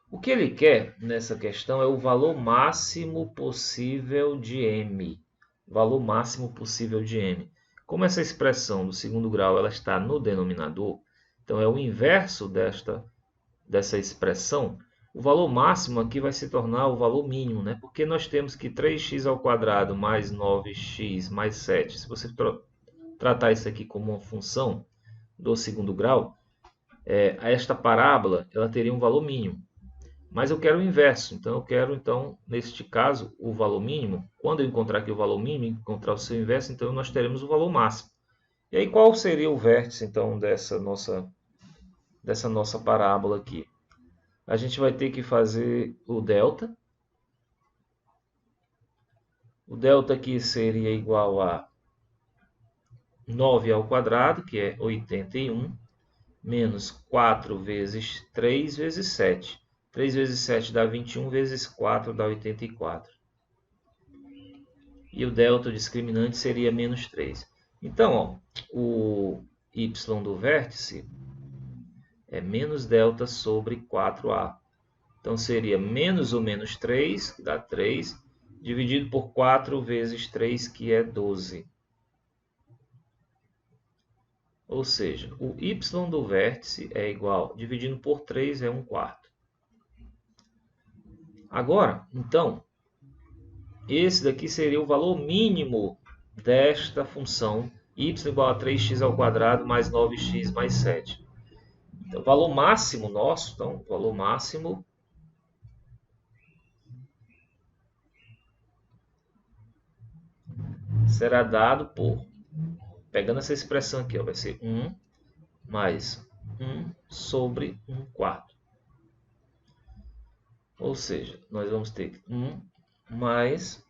O que ele quer nessa questão é o valor máximo possível de m. Valor máximo possível de m. Como essa expressão do segundo grau ela está no denominador, então é o inverso dessa expressão, o valor máximo aqui vai se tornar o valor mínimo, né? Porque nós temos que 3x ao quadrado mais 9x mais 7. Se você tratar isso aqui como uma função do segundo grau, esta parábola ela teria um valor mínimo. Mas eu quero o inverso, então eu quero, neste caso, o valor mínimo. Quando eu encontrar aqui o valor mínimo, encontrar o seu inverso, então nós teremos o valor máximo. E aí qual seria o vértice, então, dessa nossa parábola aqui? A gente vai ter que fazer o delta. O delta aqui seria igual a 9 ao quadrado, que é 81, menos 4 vezes 3 vezes 7. 3 vezes 7 dá 21, vezes 4 dá 84. E o delta discriminante seria menos 3. Então, ó, o y do vértice é menos delta sobre 4a. Então, seria menos o menos 3, que dá 3, dividido por 4 vezes 3, que é 12. Ou seja, o y do vértice é igual, dividindo por 3 é 1/4. Agora, então, esse daqui seria o valor mínimo desta função y igual a 3x ao quadrado mais 9x mais 7. Então, o valor máximo nosso, o valor máximo será dado por, pegando essa expressão aqui, ó, vai ser 1 mais 1 sobre 1/4. Ou seja, nós vamos ter 1 mais,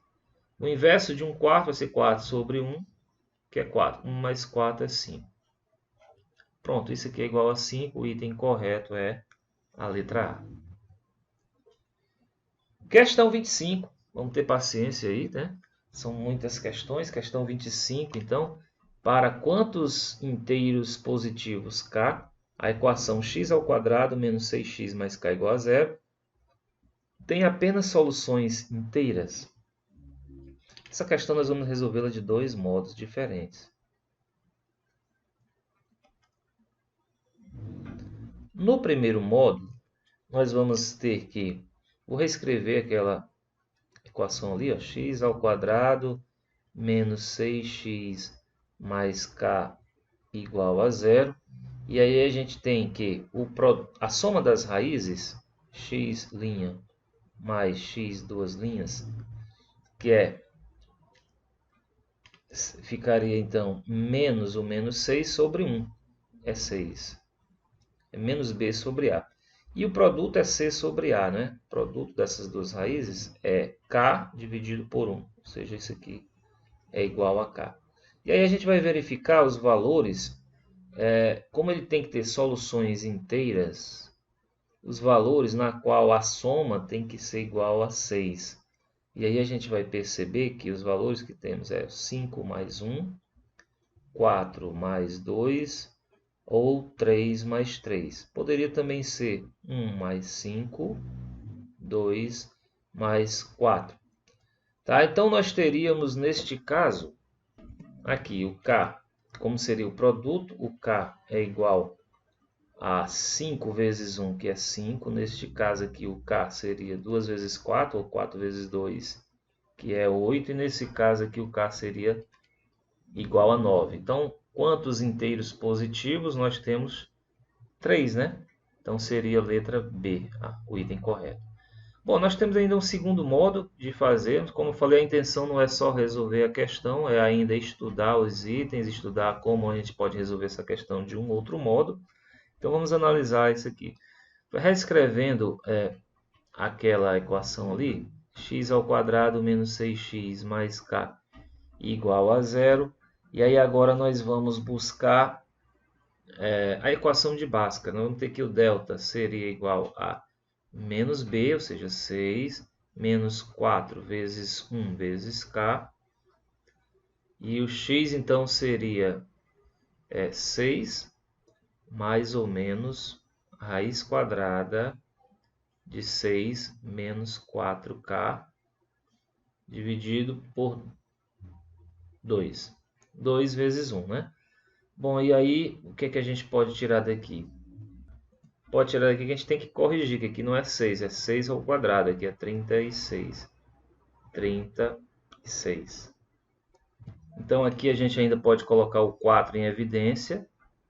o inverso de 1/4 vai ser 4 sobre 1, que é 4. 1 mais 4 é 5. Pronto, isso aqui é igual a 5, o item correto é a letra A. Questão 25, vamos ter paciência aí, né? São muitas questões. Questão 25, então, para quantos inteiros positivos k, a equação x ao quadrado menos 6x mais k igual a 0 tem apenas soluções inteiras? Essa questão nós vamos resolvê-la de dois modos diferentes. No primeiro modo, nós vamos ter que, vou reescrever aquela equação ali, ó, x ao quadrado menos 6x mais k igual a 0. E aí a gente tem que a soma das raízes, x' mais x duas linhas, que ficaria então menos o menos 6 sobre 1, é 6. É menos b sobre a. E o produto é c sobre a, né? O produto dessas duas raízes é k dividido por 1, ou seja, isso aqui é igual a k. E aí a gente vai verificar os valores, como ele tem que ter soluções inteiras, os valores na qual a soma tem que ser igual a 6. E aí a gente vai perceber que os valores que temos é 5 mais 1, 4 mais 2 ou 3 mais 3. Poderia também ser 1 mais 5, 2 mais 4. Tá? Então nós teríamos neste caso aqui o k, como seria o produto, o k é igual a 5 vezes 1, que é 5. Neste caso aqui, o k seria 2 vezes 4, ou 4 vezes 2, que é 8. E nesse caso aqui, o k seria igual a 9. Então, quantos inteiros positivos? Nós temos 3, né? Então, seria a letra B, o item correto. Bom, nós temos ainda um segundo modo de fazer. Como eu falei, a intenção não é só resolver a questão, é ainda estudar os itens, estudar como a gente pode resolver essa questão de um outro modo. Então vamos analisar isso aqui. Reescrevendo aquela equação ali, x ao quadrado menos 6x mais k igual a zero. E aí agora nós vamos buscar a equação de Bhaskara. Nós vamos ter que o delta seria igual a menos b, ou seja, 6, menos 4 vezes 1 vezes k. E o x então seria 6 mais ou menos raiz quadrada de 6 menos 4k dividido por 2. 2 vezes 1, né? Bom, e aí o que é que a gente pode tirar daqui? Pode tirar daqui que a gente tem que corrigir, que aqui não é 6, é 6 ao quadrado, aqui é 36. 36. Então aqui a gente ainda pode colocar o 4 em evidência,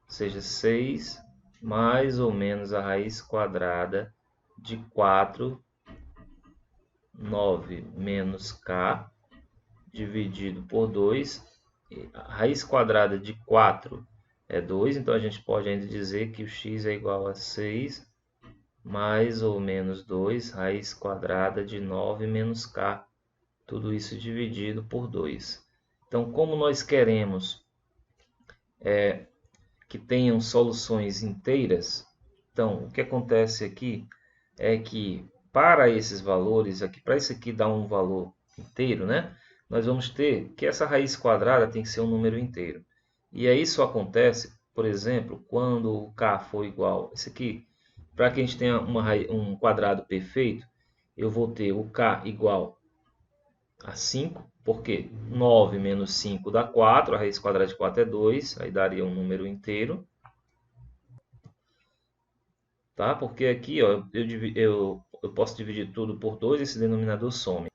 ou seja, 6 mais ou menos a raiz quadrada de 4, 9 menos k, dividido por 2. A raiz quadrada de 4 é 2, então a gente pode ainda dizer que o x é igual a 6 mais ou menos 2, raiz quadrada de 9 menos k. Tudo isso dividido por 2. Então, como nós queremos que tenham soluções inteiras, então o que acontece aqui é que para esses valores, aqui, para isso aqui dar um valor inteiro, né? Nós vamos ter que essa raiz quadrada tem que ser um número inteiro. E aí isso acontece, por exemplo, quando o k for igual, isso aqui, para que a gente tenha um quadrado perfeito, eu vou ter o k igual a 5, porque 9 menos 5 dá 4, a raiz quadrada de 4 é 2, aí daria um número inteiro. Tá? Porque aqui ó, eu posso dividir tudo por 2, esse denominador some.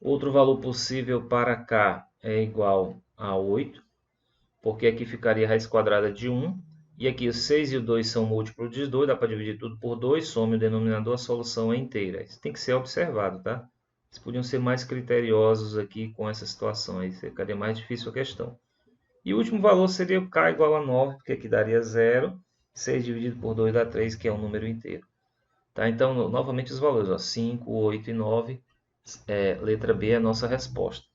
Outro valor possível para k é igual a 8, porque aqui ficaria a raiz quadrada de 1. E aqui o 6 e o 2 são múltiplos de 2, dá para dividir tudo por 2, some o denominador, a solução é inteira. Isso tem que ser observado, tá? Vocês podiam ser mais criteriosos aqui com essa situação, aí ficaria mais difícil a questão. E o último valor seria o k igual a 9, porque aqui daria 0. 6 dividido por 2 dá 3, que é um número inteiro. Tá? Então, novamente os valores, ó, 5, 8 e 9, letra B é a nossa resposta.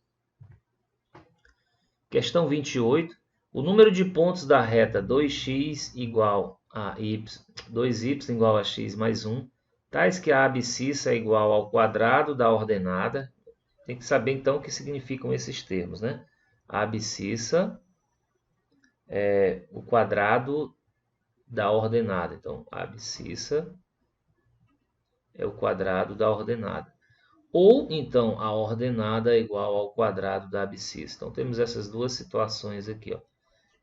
Questão 28. O número de pontos da reta 2x igual a y, 2y igual a x mais 1, tais que a abscissa é igual ao quadrado da ordenada. Tem que saber então o que significam esses termos, né? A abscissa é o quadrado da ordenada. Então, a abscissa é o quadrado da ordenada. Ou, então, a ordenada é igual ao quadrado da abscissa. Então, temos essas duas situações aqui. Ó.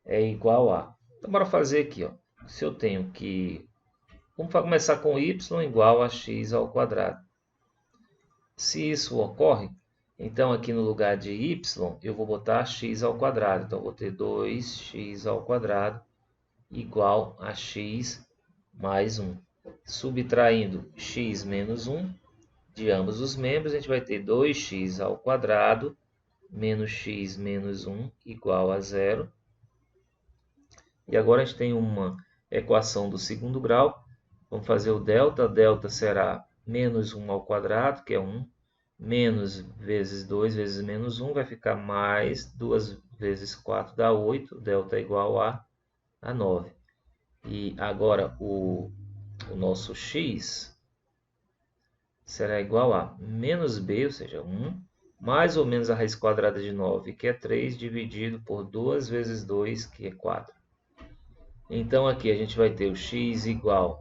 É igual a... Então, bora fazer aqui. Ó. Se eu tenho que... Vamos começar com y igual a x ao quadrado. Se isso ocorre, então aqui no lugar de y, eu vou botar x ao quadrado. Então, eu vou ter 2x ao quadrado igual a x mais 1. Subtraindo x menos 1 de ambos os membros, a gente vai ter 2x ao quadrado menos x menos 1 igual a 0. E agora a gente tem uma equação do segundo grau. Vamos fazer o delta. Delta será menos 1 ao quadrado, que é 1. Menos vezes 2 vezes menos 1 vai ficar mais 2 vezes 4 dá 8. Delta é igual a 9. E agora o nosso x será igual a menos b, ou seja, 1, mais ou menos a raiz quadrada de 9, que é 3, dividido por 2 vezes 2, que é 4. Então, aqui a gente vai ter o x igual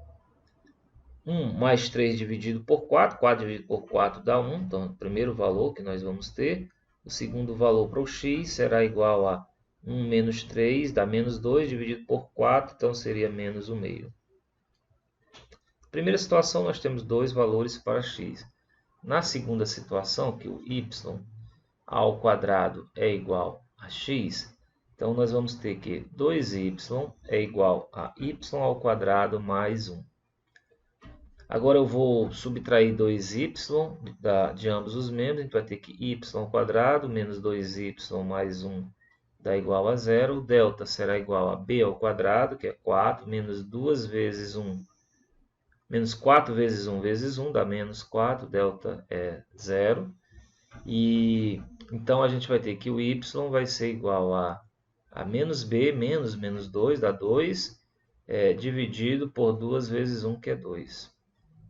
a 1 mais 3 dividido por 4. 4 dividido por 4 dá 1. Então, o primeiro valor que nós vamos ter. O segundo valor para o x será igual a 1 menos 3, dá menos 2, dividido por 4. Então, seria menos 1 meio. Primeira situação, nós temos dois valores para x. Na segunda situação, que o y ao quadrado é igual a x, então nós vamos ter que 2y é igual a y ao quadrado mais 1. Agora eu vou subtrair 2y de ambos os membros. A gente vai ter que y² menos 2y mais 1 dá igual a 0. O delta será igual a b², que é 4, menos 2 vezes 1. Menos 4 vezes 1 vezes 1 dá menos 4. Delta é 0. E então a gente vai ter que o y vai ser igual a menos b menos menos 2 dá 2. Dividido por 2 vezes 1, que é 2.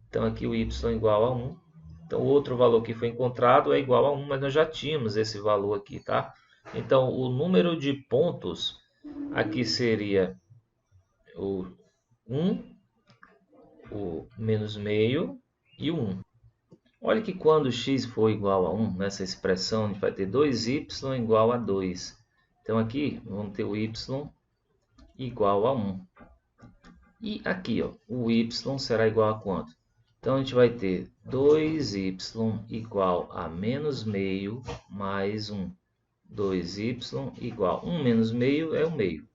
Então aqui o y igual a 1. Então o outro valor que foi encontrado é igual a 1, mas nós já tínhamos esse valor aqui, tá? Então o número de pontos aqui seria o 1, o menos meio e o 1. Olha que quando x for igual a 1, nessa expressão, a gente vai ter 2y igual a 2. Então aqui vamos ter o y igual a 1. E aqui, ó, o y será igual a quanto? Então, a gente vai ter 2y igual a menos meio mais 1. 2y igual a 1 menos meio é 1 meio.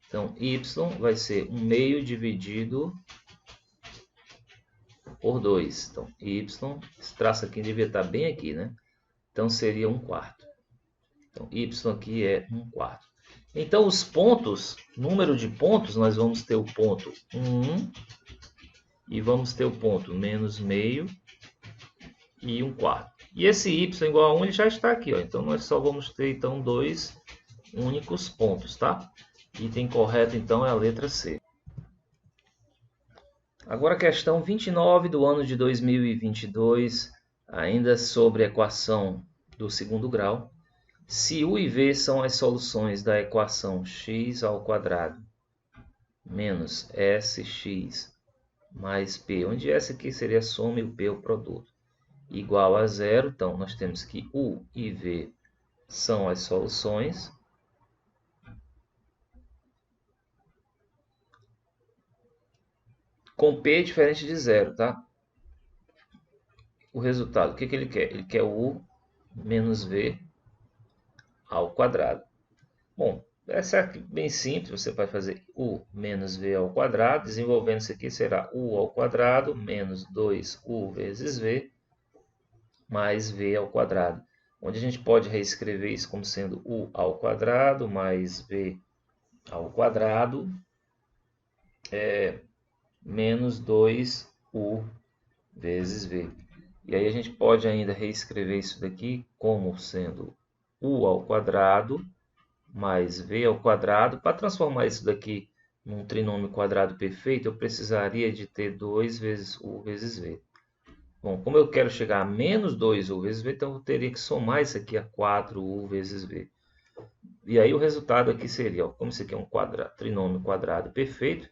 Então, y vai ser 1 meio dividido por 2. Então, y, esse traço aqui devia estar bem aqui, né? Então, seria 1/4. Então, y aqui é 1/4. Então, os pontos, número de pontos, nós vamos ter o ponto 1 e vamos ter o ponto menos meio e 1/4. E esse y igual a 1 ele já está aqui, ó. Então nós só vamos ter então 2 únicos pontos, tá? Item correto então é a letra C. Agora a questão 29 do ano de 2022, ainda sobre a equação do segundo grau. Se u e v são as soluções da equação x² menos sx mais p, onde essa aqui seria a soma e o p é o produto, igual a 0. Então, nós temos que u e v são as soluções. Com p diferente de 0, tá? O resultado, o que ele quer? Ele quer u menos v ao quadrado. Bom, essa é bem simples, você vai fazer u menos v ao quadrado, desenvolvendo isso aqui será u ao quadrado menos 2u vezes v mais v ao quadrado, onde a gente pode reescrever isso como sendo u ao quadrado mais v ao quadrado menos 2u vezes v. E aí a gente pode ainda reescrever isso daqui como sendo u ao quadrado mais v ao quadrado. Para transformar isso daqui num trinômio quadrado perfeito, eu precisaria de ter 2 vezes u vezes v. Bom, como eu quero chegar a menos 2u vezes v, então eu teria que somar isso aqui a 4u vezes v. E aí o resultado aqui seria, ó, como isso aqui é um trinômio quadrado perfeito,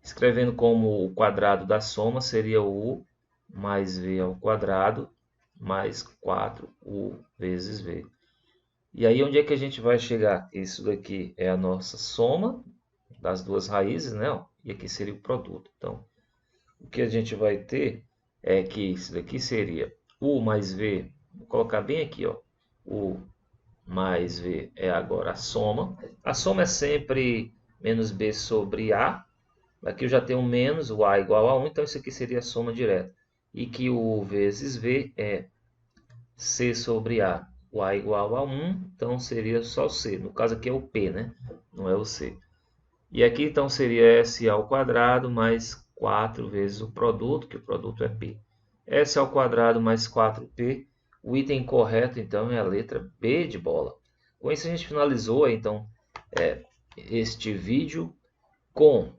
escrevendo como o quadrado da soma seria u mais v ao quadrado mais 4u vezes v. E aí onde é que a gente vai chegar? Isso daqui é a nossa soma das duas raízes, né? E aqui seria o produto. Então, o que a gente vai ter é que isso daqui seria u mais v, vou colocar bem aqui, ó, u mais v é agora a soma. A soma é sempre menos b sobre a. Aqui eu já tenho um menos, o a igual a 1, então isso aqui seria a soma direta. E que o u vezes v é c sobre a. O a igual a 1, então seria só o c. No caso aqui é o p, né? Não é o c. E aqui então seria s ao quadrado mais 4 vezes o produto, que o produto é p. S ao quadrado mais 4p. O item correto então é a letra B de bola. Com isso a gente finalizou então este vídeo com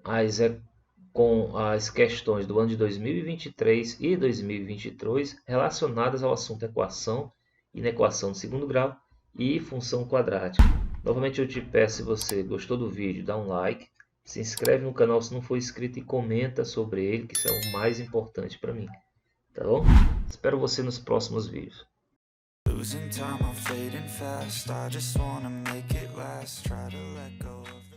as questões do ano de 2023 e 2022 relacionadas ao assunto equação, inequação de segundo grau e função quadrática. Novamente eu te peço, se você gostou do vídeo, dá um like, se inscreve no canal se não for inscrito e comenta sobre ele, que isso é o mais importante para mim. Tá bom? Espero você nos próximos vídeos. Losing time, I'm fading fast. I just wanna make it last. Try to let go of